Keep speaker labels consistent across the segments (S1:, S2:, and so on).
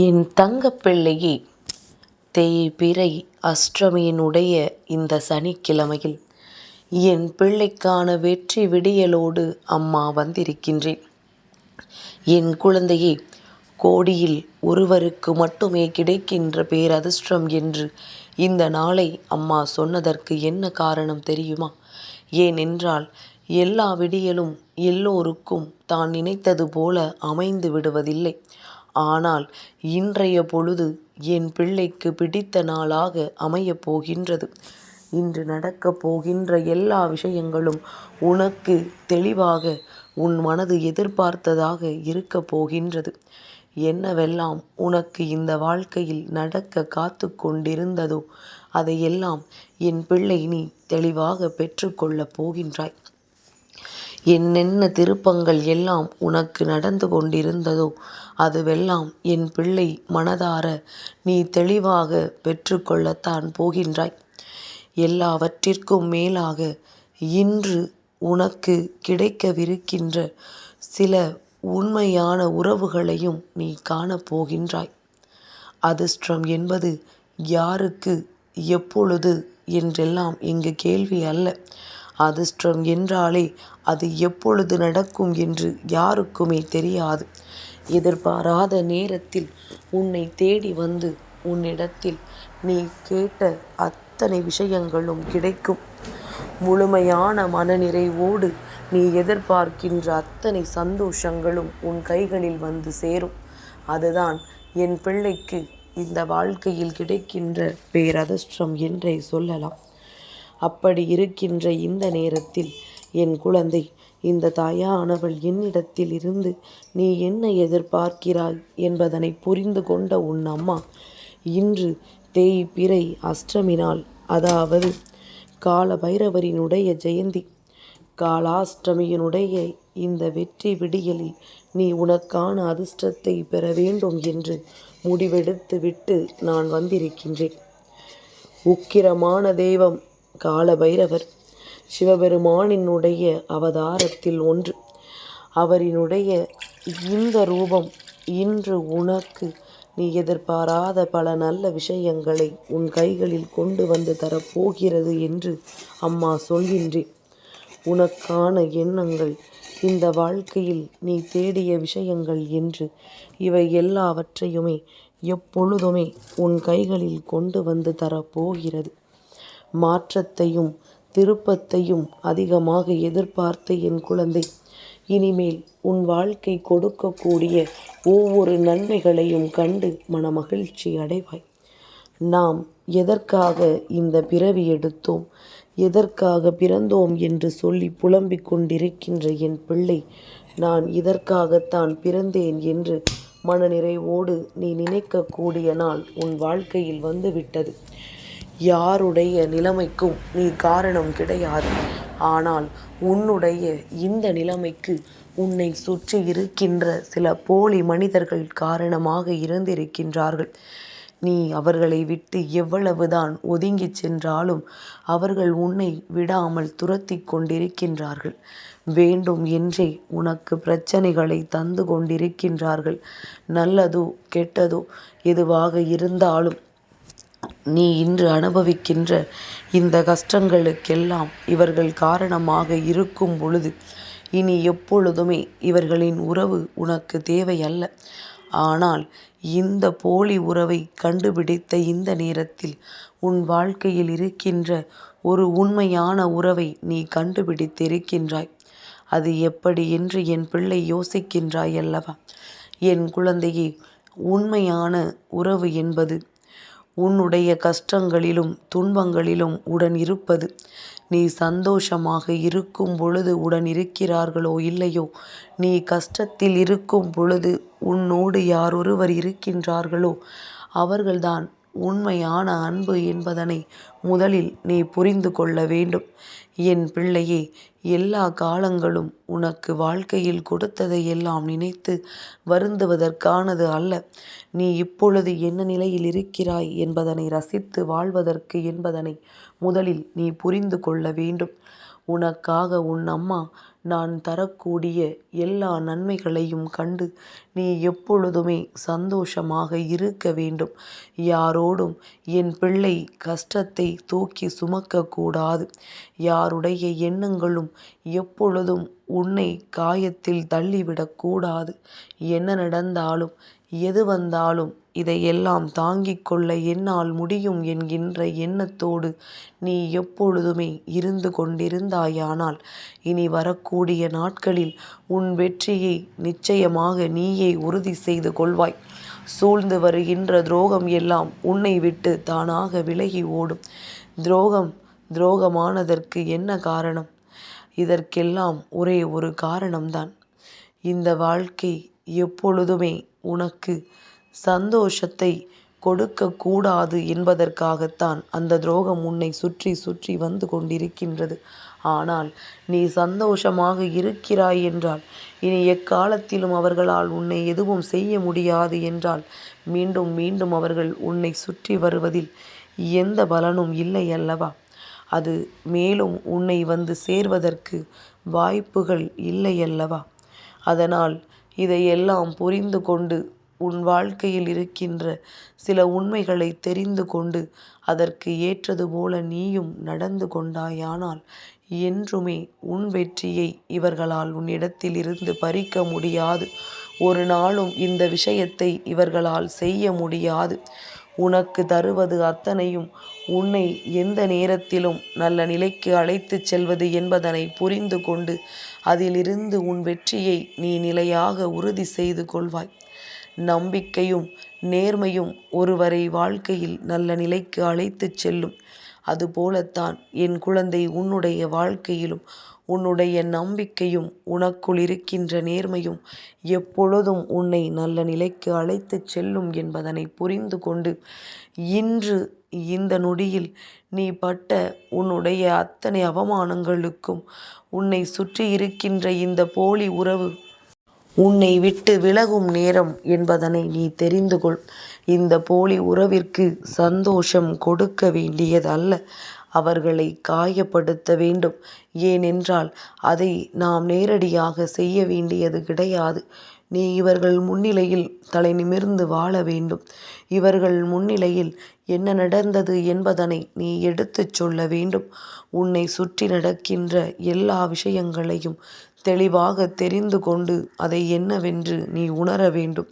S1: என் தங்கப்பிள்ளையே, தேய்பிறை அஷ்டமியினுடைய இந்த சனிக்கிழமையில் என் பிள்ளைக்கான வெற்றி விடியலோடு அம்மா வந்திருக்கின்றேன். என் குழந்தையே, கோடியில் ஒருவருக்கு மட்டுமே கிடைக்கின்ற பேரதிர்ஷ்டம் என்று இந்த நாளை அம்மா சொன்னதற்கு என்ன காரணம் தெரியுமா? ஏனென்றால் எல்லா விடியலும் எல்லோருக்கும் தான் நினைத்தது போல அமைந்து விடுவதில்லை. ஆனால் இன்றைய பொழுது என் பிள்ளைக்கு பிடித்த நாளாக அமையப் போகின்றது. இன்று நடக்கப் போகின்ற எல்லா விஷயங்களும் உனக்கு தெளிவாக உன் மனது எதிர்பார்த்ததாக இருக்கப் போகின்றது. என்னவெல்லாம் உனக்கு இந்த வாழ்க்கையில் நடக்க காத்து கொண்டிருந்ததோ அதையெல்லாம் என் பிள்ளை நீ தெளிவாக பெற்றுக்கொள்ளப் போகின்றாய். என்னென்ன திருப்பங்கள் எல்லாம் உனக்கு நடந்து கொண்டிருந்ததோ அதுவெல்லாம் என் பிள்ளை மனதார நீ தெளிவாக பெற்றுக்கொள்ளத்தான் போகின்றாய். எல்லாவற்றிற்கும் மேலாக இன்று உனக்கு கிடைக்கவிருக்கின்ற சில உண்மையான உறவுகளையும் நீ காணப்போகின்றாய். அதிர்ஷ்டம் என்பது யாருக்கு எப்பொழுது என்றெல்லாம் இங்கு கேள்வி அல்ல. அதிர்ஷ்டம் என்றாலே அது எப்பொழுது நடக்கும் என்று யாருக்குமே தெரியாது. எதிர்பாராத நேரத்தில் உன்னை தேடி வந்து உன்னிடத்தில் நீ கேட்ட அத்தனை விஷயங்களும் கிடைக்கும். முழுமையான மனநிறைவோடு நீ எதிர்பார்க்கின்ற அத்தனை சந்தோஷங்களும் உன் கைகளில் வந்து சேரும். அதுதான் என் பிள்ளைக்கு இந்த வாழ்க்கையில் கிடைக்கின்ற பேரதிர்ஷ்டம் என்றே சொல்லலாம். அப்படி இருக்கின்ற இந்த நேரத்தில் என் குழந்தை, இந்த தாயானவள் என்னிடத்தில் இருந்து நீ என்ன எதிர்பார்க்கிறாய் என்பதனை புரிந்து கொண்ட உன் அம்மா இன்று தேய்பிறை அஷ்டமி நாள், அதாவது கால பைரவரினுடைய ஜெயந்தி, காலாஷ்டமியினுடைய இந்த வெற்றி விடியலில் நீ உனக்கான அதிர்ஷ்டத்தை பெற வேண்டும் என்று முடிவெடுத்து விட்டு நான் வந்திருக்கின்றேன். உக்கிரமான தெய்வம் கால பைரவர் சிவபெருமானினுடைய அவதாரத்தில் ஒன்று. அவரினுடைய இந்த ரூபம் இன்று உனக்கு நீ எதிர்பாராத பல நல்ல விஷயங்களை உன் கைகளில் கொண்டு வந்து தரப்போகிறது என்று அம்மா சொல்கின்றேன். உனக்கான எண்ணங்கள், இந்த வாழ்க்கையில் நீ தேடிய விஷயங்கள் என்று இவை எல்லாவற்றையுமே எப்பொழுதுமே உன் கைகளில் கொண்டு வந்து தரப்போகிறது. மாற்றத்தையும் திருப்பத்தையும் அதிகமாக எதிர்பார்த்த என் குழந்தை, இனிமேல் உன் வாழ்க்கை கொடுக்கக்கூடிய ஒவ்வொரு நன்மைகளையும் கண்டு மனமகிழ்ச்சி அடைவாய். நாம் எதற்காக இந்த பிறவி எடுத்தோம், எதற்காக பிறந்தோம் என்று சொல்லி புலம்பிக் கொண்டிருக்கின்ற என் பிள்ளை, நான் இதற்காகத்தான் பிறந்தேன் என்று மனநிறைவோடு நீ நினைக்கக்கூடிய நாள் உன் வாழ்க்கையில் வந்துவிட்டது. யாருடைய நிலைமைக்கும் நீ காரணம் கிடையாது. ஆனால் உன்னுடைய இந்த நிலைமைக்கு உன்னை சுற்றி இருக்கின்ற சில போலி மனிதர்கள் காரணமாக இருந்திருக்கின்றார்கள். நீ அவர்களை விட்டு எவ்வளவுதான் ஒதுங்கி சென்றாலும் அவர்கள் உன்னை விடாமல் துரத்தி கொண்டிருக்கின்றார்கள். வேண்டும் என்றே உனக்கு பிரச்சனைகளை தந்து கொண்டிருக்கின்றார்கள். நல்லதோ கெட்டதோ எதுவாக இருந்தாலும் நீ இன்று அனுபவிக்கின்ற இந்த கஷ்டங்களுக்கெல்லாம் இவர்கள் காரணமாக இருக்கும் பொழுது இனி எப்பொழுதுமே இவர்களின் உறவு உனக்கு தேவையல்ல. ஆனால் இந்த போலி உறவை கண்டுபிடித்த இந்த நேரத்தில் உன் வாழ்க்கையில் இருக்கின்ற ஒரு உண்மையான உறவை நீ கண்டுபிடித்திருக்கின்றாய். அது எப்படி என்று என் பிள்ளை யோசிக்கின்றாய் அல்லவா? என் குழந்தையே, உண்மையான உறவு என்பது உன்னுடைய கஷ்டங்களிலும் துன்பங்களிலும் உடன் இருப்பது. நீ சந்தோஷமாக இருக்கும் பொழுது உடன் இருக்கிறார்களோ இல்லையோ, நீ கஷ்டத்தில் இருக்கும் பொழுது உன்னோடு யாரொருவர் இருக்கின்றார்களோ அவர்கள்தான் உண்மையான அன்பு என்பதனை முதலில் நீ புரிந்து கொள்ள வேண்டும். என் பிள்ளையே, எல்லா காலங்களும் உனக்கு வாழ்க்கையில் கொடுத்ததை எல்லாம் நினைத்து வருந்துவதற்கானது அல்ல. நீ இப்பொழுது என்ன நிலையில் இருக்கிறாய் என்பதனை ரசித்து வாழ்வதற்கு என்பதனை முதலில் நீ புரிந்து கொள்ள வேண்டும். உனக்காக உன் அம்மா நான் தரக்கூடிய எல்லா நன்மைகளையும் கண்டு நீ எப்பொழுதுமே சந்தோஷமாக இருக்க வேண்டும். யாரோடும் என் பிள்ளை கஷ்டத்தை தூக்கி சுமக்கக்கூடாது. யாருடைய எண்ணங்களும் எப்பொழுதும் உன்னை காயத்தில் தள்ளிவிடக்கூடாது. என்ன நடந்தாலும் எது வந்தாலும் இதையெல்லாம் தாங்கிக் கொள்ள என்னால் முடியும் என்கின்ற எண்ணத்தோடு நீ எப்பொழுதுமே இருந்து கொண்டிருந்தாயானால் இனி வரக்கூடிய நாட்களில் உன் வெற்றியை நிச்சயமாக நீயே உறுதி செய்து கொள்வாய். சூழ்ந்து வருகின்ற துரோகம் எல்லாம் உன்னை விட்டு தானாக விலகி ஓடும். துரோகமானதற்கு என்ன காரணம்? இதற்கெல்லாம் ஒரே ஒரு காரணம்தான். இந்த வாழ்க்கை எப்பொழுதுமே உனக்கு சந்தோஷத்தை கொடுக்கக்கூடாது என்பதற்காகத்தான் அந்த துரோகம் உன்னை சுற்றி சுற்றி வந்து கொண்டிருக்கின்றது. ஆனால் நீ சந்தோஷமாக இருக்கிறாய் என்றால், இனி எக்காலத்திலும் அவர்களால் உன்னை எதுவும் செய்ய முடியாது என்றால், மீண்டும் மீண்டும் அவர்கள் உன்னை சுற்றி வருவதில் எந்த பலனும் இல்லை அல்லவா? அது மேலும் உன்னை வந்து சேர்வதற்கு வாய்ப்புகள் இல்லை அல்லவா? அதனால் இதையெல்லாம் புரிந்து கொண்டு உன் வாழ்க்கையில் இருக்கின்ற சில உண்மைகளை தெரிந்து கொண்டு அதற்கு ஏற்றது போல நீயும் நடந்து கொண்டாயானால் என்றுமே உன் வெற்றியை இவர்களால் உன்னிடத்தில் இருந்து பறிக்க முடியாது. ஒரு நாளும் இந்த விஷயத்தை இவர்களால் செய்ய முடியாது. உனக்கு தருவது அத்தனையும் உன்னை எந்த நேரத்திலும் நல்ல நிலைக்கு அழைத்துச் செல்வது என்பதனை புரிந்து கொண்டு அதிலிருந்து உன் வெற்றியை நீ நிலையாக உறுதி செய்து கொள்வாய். நம்பிக்கையும் நேர்மையும் ஒருவரை வாழ்க்கையில் நல்ல நிலைக்கு அழைத்துச் செல்லும். அதுபோலத்தான் என் குழந்தை உன்னுடைய வாழ்க்கையிலும் உன்னுடைய நம்பிக்கையும் உனக்குள் இருக்கின்ற நேர்மையும் எப்பொழுதும் உன்னை நல்ல நிலைக்கு அழைத்துச் செல்லும் என்பதனை புரிந்து கொண்டு இன்று இந்த நொடியில் நீ பட்ட உன்னுடைய அத்தனை அவமானங்களுக்கும் உன்னை சுற்றி இருக்கின்ற இந்த போலி உறவு உன்னை விட்டு விலகும் நேரம் என்பதனை நீ தெரிந்து கொள். இந்த போலி உறவிற்கு சந்தோஷம் கொடுக்க வேண்டியதல்ல, அவர்களை காயப்படுத்த வேண்டும். ஏனென்றால் அதை நாம் நேரடியாக செய்ய வேண்டியது கிடையாது. நீ இவர்கள் முன்னிலையில் தலை நிமிர்ந்து வாழ வேண்டும். இவர்கள் முன்னிலையில் என்ன நடந்தது என்பதனை நீ எடுத்துச் சொல்ல வேண்டும். உன்னை சுற்றி நடக்கின்ற எல்லா விஷயங்களையும் தெளிவாக தெரிந்து கொண்டு அதை என்னவென்று நீ உணர வேண்டும்.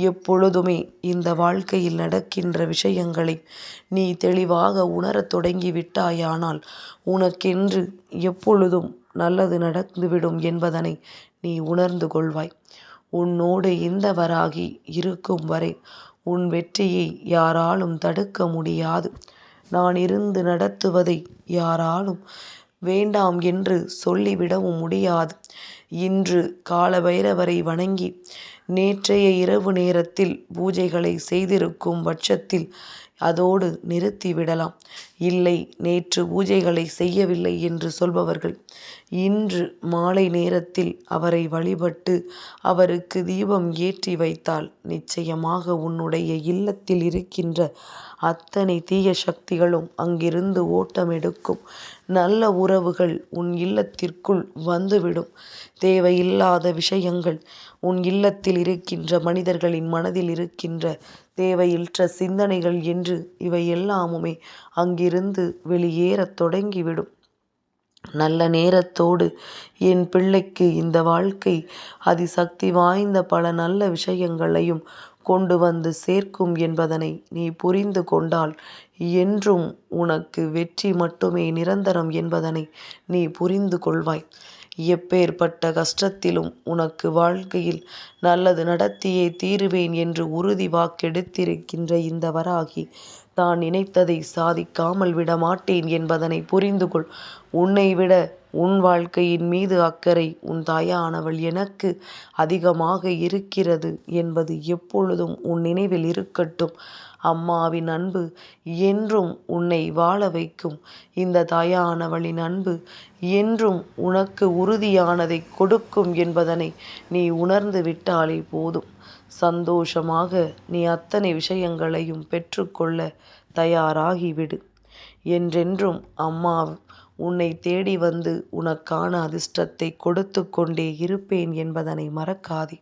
S1: எப்பொழுதுமே இந்த வாழ்க்கையில் நடக்கின்ற விஷயங்களை நீ தெளிவாக உணரத் தொடங்கி விட்டாயானால் உனக்கென்று எப்பொழுதும் நல்லது நடந்துவிடும் என்பதனை நீ உணர்ந்து கொள்வாய். உன்னோடு இந்த வராகி இருக்கும் வரை உன் வெற்றியை யாராலும் தடுக்க முடியாது. நான் இருந்து நடத்துவதை யாராலும் வேண்டாம் என்று சொல்லிவிடவும் முடியாது. இன்று காலபைரவரை வணங்கி நேற்றைய இரவு நேரத்தில் பூஜைகளை செய்திருக்கும் பட்சத்தில் அதோடு நிறுத்திவிடலாம். இல்லை, நேற்று பூஜைகளை செய்யவில்லை என்று சொல்பவர்கள் இன்று மாலை நேரத்தில் அவரை வழிபட்டு அவருக்கு தீபம் ஏற்றி வைத்தால் நிச்சயமாக உன்னுடைய இல்லத்தில் இருக்கின்ற அத்தனை தீய சக்திகளும் அங்கிருந்து ஓட்டமெடுக்கும். நல்ல உறவுகள் உன் இல்லத்திற்குள் வந்துவிடும். தேவையில்லாத விஷயங்கள் உன் இல்லத்தில் இருக்கின்ற மனிதர்களின் மனதில் இருக்கின்ற தேவையற்ற சிந்தனைகள் என்று இவை எல்லாமுமே அங்கிருந்து வெளியேறத் தொடங்கிவிடும். நல்ல நேரத்தோடு என் பிள்ளைக்கு இந்த வாழ்க்கை அதிசக்தி வாய்ந்த பல நல்ல விஷயங்களையும் கொண்டு வந்து சேர்க்கும் என்பதனை நீ புரிந்து கொண்டால் என்றும் உனக்கு வெற்றி மட்டுமே நிரந்தரம் என்பதனை நீ புரிந்து கொள்வாய். எப்பேற்பட்ட கஷ்டத்திலும் உனக்கு வாழ்க்கையில் நல்லது நடத்தியே தீருவேன் என்று உறுதி வாக்கெடுத்திருக்கின்ற இந்த வராகி தான் நினைத்ததை சாதிக்காமல் விடமாட்டேன் என்பதனை புரிந்து கொள். உன்னை விட உன் வாழ்க்கையின் மீது அக்கறை உன் தாயானவள் எனக்கு அதிகமாக இருக்கிறது என்பது எப்பொழுதும் உன் நினைவில் இருக்கட்டும். அம்மாவின் அன்பு என்றும் உன்னை வாழ வைக்கும். இந்த தாயானவளின் அன்பு என்றும் உனக்கு உறுதியானதை கொடுக்கும் என்பதனை நீ உணர்ந்து விட்டாலே போதும். சந்தோஷமாக நீ அத்தனை விஷயங்களையும் பெற்றுக்கொள்ள தயாராகிவிடு. என்றென்றும் அம்மா உன்னை தேடி வந்து உனக்கான அதிர்ஷ்டத்தை கொடுத்து கொண்டே இருப்பேன் என்பதனை மறக்காதே.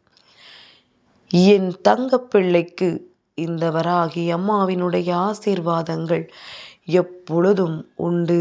S1: என் தங்கப்பிள்ளைக்கு இந்த வராகி அம்மாவினுடைய ஆசீர்வாதங்கள் எப்பொழுதும் உண்டு.